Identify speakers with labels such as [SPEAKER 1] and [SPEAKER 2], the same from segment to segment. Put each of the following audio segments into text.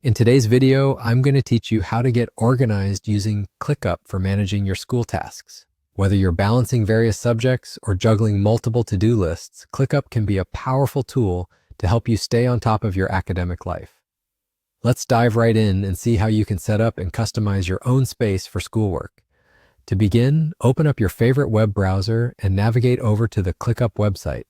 [SPEAKER 1] In today's video, I'm going to teach you how to get organized using ClickUp for managing your school tasks. Whether you're balancing various subjects or juggling multiple to-do lists, ClickUp can be a powerful tool to help you stay on top of your academic life. Let's dive right in and see how you can set up and customize your own space for schoolwork. To begin, open up your favorite web browser and navigate over to the ClickUp website.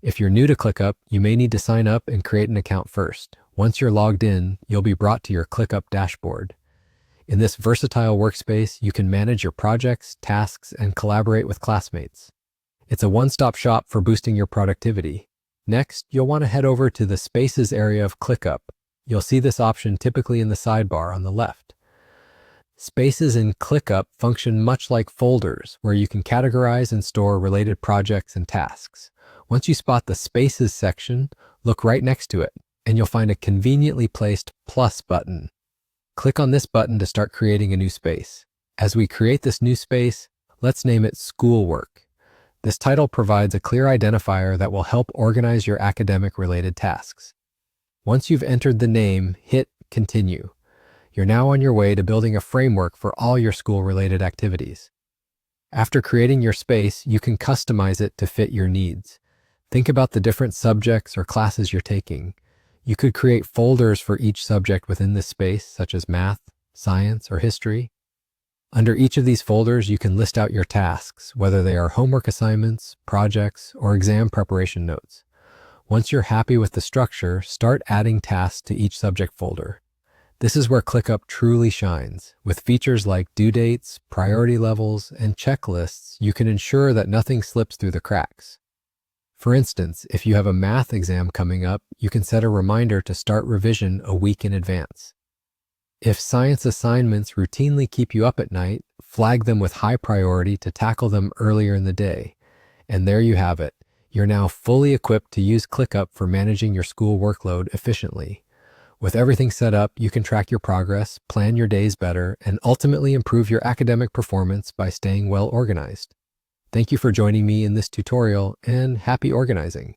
[SPEAKER 1] If you're new to ClickUp, you may need to sign up and create an account first. Once you're logged in, you'll be brought to your ClickUp dashboard. In this versatile workspace, you can manage your projects, tasks, and collaborate with classmates. It's a one-stop shop for boosting your productivity. Next, you'll want to head over to the Spaces area of ClickUp. You'll see this option typically in the sidebar on the left. Spaces in ClickUp function much like folders, where you can categorize and store related projects and tasks. Once you spot the Spaces section, look right next to it, and you'll find a conveniently placed plus button. Click on this button to start creating a new space. As we create this new space, let's name it Schoolwork. This title provides a clear identifier that will help organize your academic-related tasks. Once you've entered the name, hit Continue. You're now on your way to building a framework for all your school-related activities. After creating your space, you can customize it to fit your needs. Think about the different subjects or classes you're taking. You could create folders for each subject within this space, such as math, science, or history. Under each of these folders, you can list out your tasks, whether they are homework assignments, projects, or exam preparation notes. Once you're happy with the structure, start adding tasks to each subject folder. This is where ClickUp truly shines. With features like due dates, priority levels, and checklists, you can ensure that nothing slips through the cracks. For instance, if you have a math exam coming up, you can set a reminder to start revision a week in advance. If science assignments routinely keep you up at night, flag them with high priority to tackle them earlier in the day. And there you have it. You're now fully equipped to use ClickUp for managing your school workload efficiently. With everything set up, you can track your progress, plan your days better, and ultimately improve your academic performance by staying well organized. Thank you for joining me in this tutorial, and happy organizing.